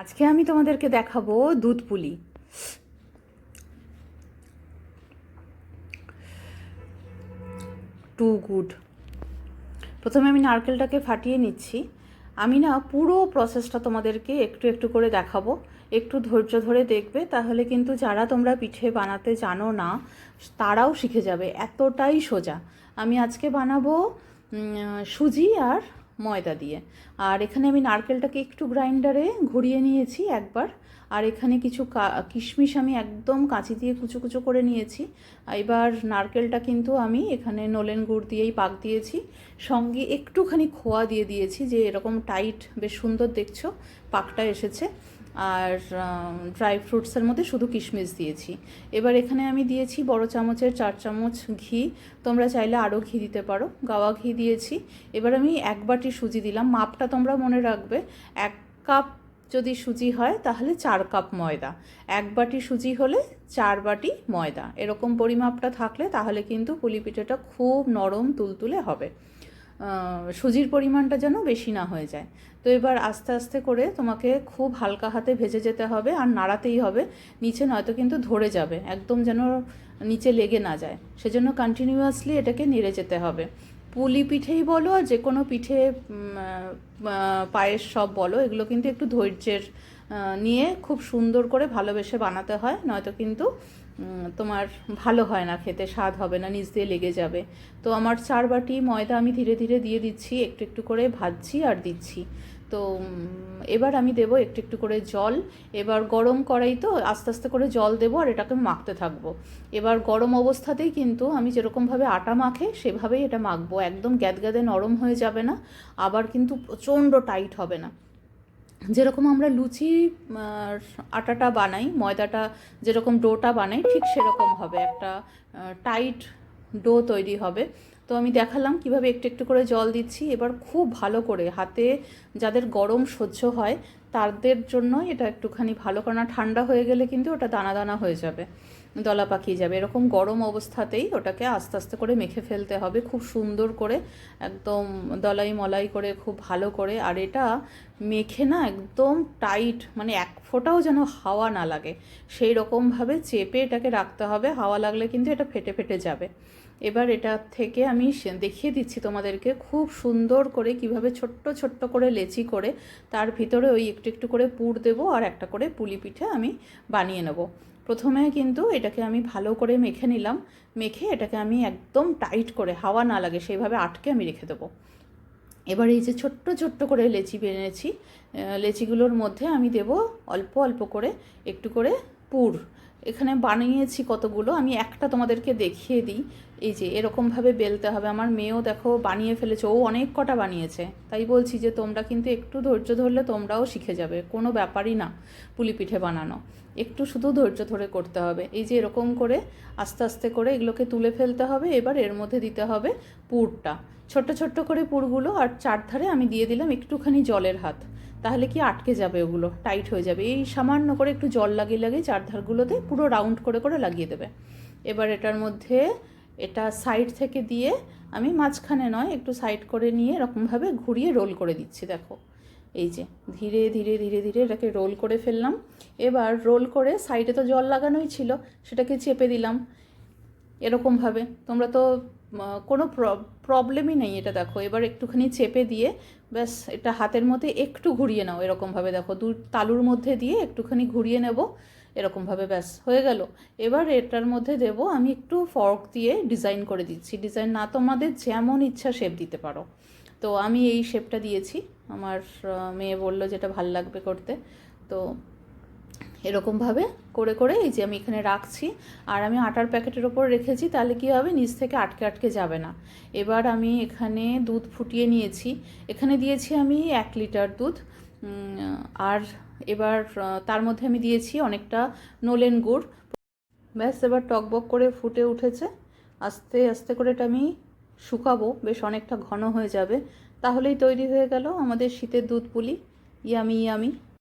আজকে আমি তোমাদেরকে দেখাবো দুধ পুলি। Too good. প্রথমে আমি নারকেলটাকে ফাটিয়ে নিচ্ছি। আমি না পুরো প্রসেসটা তোমাদেরকে একটু একটু করে দেখাবো, একটু ধৈর্য ধরে দেখবে, তাহলে কিন্তু যারা তোমরা পিঠে বানাতে জানো না তারাও শিখে যাবে, এতটাই সোজা। আমি আজকে বানাবো সুজি আর ময়দা দিয়ে। আর এখানে আমি নারকেলটাকে একটু গ্রাইন্ডারে ঘুরিয়ে নিয়েছি একবার। আর এখানে কিছু কিশমিশ আমি একদম কাঁচি দিয়ে কুচো কুচো করে নিয়েছি। এবার নারকেলটা কিন্তু আমি এখানে নলেন গুড় দিয়েই পাক দিয়েছি, সঙ্গে একটুখানি খোয়া দিয়ে দিয়েছি, যে এরকম টাইট বেশ সুন্দর দেখছো পাকটা এসেছে। আর ড্রাই ফ্রুটসের মধ্যে শুধু কিশমিশ দিয়েছি। এবার এখানে আমি দিয়েছি বড় চামচের 4 চামচ ঘি, তোমরা চাইলে আরও ঘি দিতে পারো, গাওয়া ঘি দিয়েছি। এবার আমি 1 বাটি সুজি দিলাম, মাপটা তোমরা মনে রাখবে, 1 কাপ যদি সুজি হয় তাহলে 4 কাপ ময়দা, 1 বাটি সুজি হলে 4 বাটি ময়দা, এরকম পরিমাপটা থাকলে তাহলে কিন্তু পুলি পিঠেটা খুব নরম তুলতুলে হবে। সুজির পরিমাণটা যেন বেশি না হয়ে যায়। তো এবার আস্তে আস্তে করে তোমাকে খুব হালকা হাতে ভেজে যেতে হবে, আর নাড়াতেই হবে নিচে, নয়তো কিন্তু ধরে যাবে, একদম যেন নিচে লেগে না যায়, সেজন্য কন্টিনিউয়াসলি এটাকে নেড়ে যেতে হবে। পুলি পিঠেই বলো আর যে কোনো পিঠে, পায়েস সব বলো, এগুলো কিন্তু একটু ধৈর্যের নিয়ে খুব সুন্দর করে ভালোবেসে বানাতে হয়, নয়তো কিন্তু তোমার ভালো হয় না, খেতে স্বাদ হবে না, নিচ দিয়ে লেগে যাবে। তো আমার 4 বাটি ময়দা আমি ধীরে ধীরে দিয়ে দিচ্ছি, একটু একটু করে ভাজছি আর দিচ্ছি। তো এবার আমি দেবো একটু একটু করে জল। এবার গরম কড়াই তো আস্তে আস্তে করে জল দেবো আর এটাকে মাখতে থাকবো। এবার গরম অবস্থাতেই কিন্তু আমি যেরকমভাবে আটা মাখে সেভাবেই এটা মাখবো, একদম গ্যাদগ্যাদে নরম হয়ে যাবে না, আবার কিন্তু প্রচণ্ড টাইট হবে না। যেরকম আমরা লুচি আটাটা বানাই, ময়দাটা যেরকম ডোটা বানাই, ঠিক সেরকম হবে, একটা টাইট ডো তৈরি হবে। তো আমি দেখালাম কিভাবে একটু একটু করে জল দিচ্ছি। এবার খুব ভালো করে হাতে, যাদের গরম সহ্য হয় তাদের জন্য এটা একটুখানি ভালো, কারণ ঠান্ডা হয়ে গেলে কিন্তু ওটা দানা দানা হয়ে যাবে, দলা পাকিয়ে যাবে। এরকম গরম অবস্থাতেই ওটাকে আস্তে আস্তে করে মেখে ফেলতে হবে, খুব সুন্দর করে, একদম দলাই মলাই করে, খুব ভালো করে। আর এটা মেখে না একদম টাইট, মানে এক ফোঁটাও যেন হাওয়া না লাগে, সেই রকমভাবে চেপে এটাকে রাখতে হবে, হাওয়া লাগলে কিন্তু এটা ফেটে ফেটে যাবে। এবার এটা থেকে আমি দেখিয়ে দিচ্ছি তোমাদেরকে খুব সুন্দর করে কিভাবে ছোট্ট ছোট্ট করে লেচি করে তার ভিতরে ওই একটু একটু করে পুর দেবো, আর একটা করে পুলি পিঠে আমি বানিয়ে নেব। প্রথমে কিন্তু এটাকে আমি ভালো করে মেখে নিলাম, মেখে এটাকে আমি একদম টাইট করে, হাওয়া না লাগে সেইভাবে আটকে আমি রেখে দেবো। এবার এই যে ছোট্ট ছোট্ট করে লেচি বেনেছি, লেচিগুলোর মধ্যে আমি দেব অল্প অল্প করে একটু করে পুর। এখানে বানিয়েছি কতগুলো, আমি একটা তোমাদেরকে দেখিয়ে দিই। এই যে এরকমভাবে বেলতে হবে, আমার মেয়েও দেখো বানিয়ে ফেলেছে, ও অনেক কটা বানিয়েছে। তাই বলছি যে তোমরা কিন্তু একটু ধৈর্য ধরলে তোমরাও শিখে যাবে, কোনো ব্যাপারই না পুলি পিঠে বানানো, একটু শুধু ধৈর্য ধরে করতে হবে। এই যে এরকম করে আস্তে আস্তে করে এগুলোকে তুলে ফেলতে হবে। এবার এর মধ্যে দিতে হবে পুরটা, ছোট্ট ছোট্ট করে পুরগুলো, আর চারধারে আমি দিয়ে দিলাম একটুখানি জলের হাত, তাহলে কি আটকে যাবে, ওগুলো টাইট হয়ে যাবে। এই সামান্য করে একটু জল লাগিয়ে লাগিয়ে চারধারগুলোতে পুরো রাউন্ড করে করে লাগিয়ে দেবে। এবার এটার মধ্যে এটা সাইড থেকে দিয়ে আমি মাঝখানে নয়, একটু সাইড করে নিয়ে এরকমভাবে ঘুরিয়ে রোল করে দিচ্ছি, দেখো। এই যে ধীরে ধীরে ধীরে ধীরে এটাকে রোল করে ফেললাম। এবার রোল করে সাইডে তো জল লাগানোই ছিল, সেটাকে চেপে দিলাম এরকমভাবে। তোমরা তো কোনো প্রবলেমই নেই, এটা দেখো। এবার একটুখানি চেপে দিয়ে ব্যাস এটা হাতের মধ্যে একটু ঘুরিয়ে নাও, এরকমভাবে দেখো, দু তালুর মধ্যে দিয়ে একটুখানি ঘুরিয়ে নেব, এরকমভাবে ব্যাস হয়ে গেল। এবার এটার মধ্যে দেব আমি একটু ফর্ক দিয়ে ডিজাইন করে দিচ্ছি, ডিজাইন না তোমাদের যেমন ইচ্ছা শেপ দিতে পারো। তো আমি এই শেপটা দিয়েছি, আমার মেয়ে বললো যেটা ভাল লাগবে করতে। তো এরকমভাবে করে করে এই যে আমি এখানে রাখছি, আর আমি আটার প্যাকেটের ওপর রেখেছি, তাহলে কী হবে, নিচ থেকে আটকে আটকে যাবে না। এবার আমি এখানে দুধ ফুটিয়ে নিয়েছি, এখানে দিয়েছি আমি 1 লিটার দুধ। আর এবার তার মধ্যে আমি দিয়েছি অনেকটা নলেন গুড়। ব্যাস এবার টকবক করে ফুটে উঠেছে, আস্তে আস্তে করে এটা আমি শুকাবো, বেশ অনেকটা ঘন হয়ে যাবে, তাহলেই তৈরি হয়ে গেল আমাদের শীতের দুধ পুলি। Yummy yummy.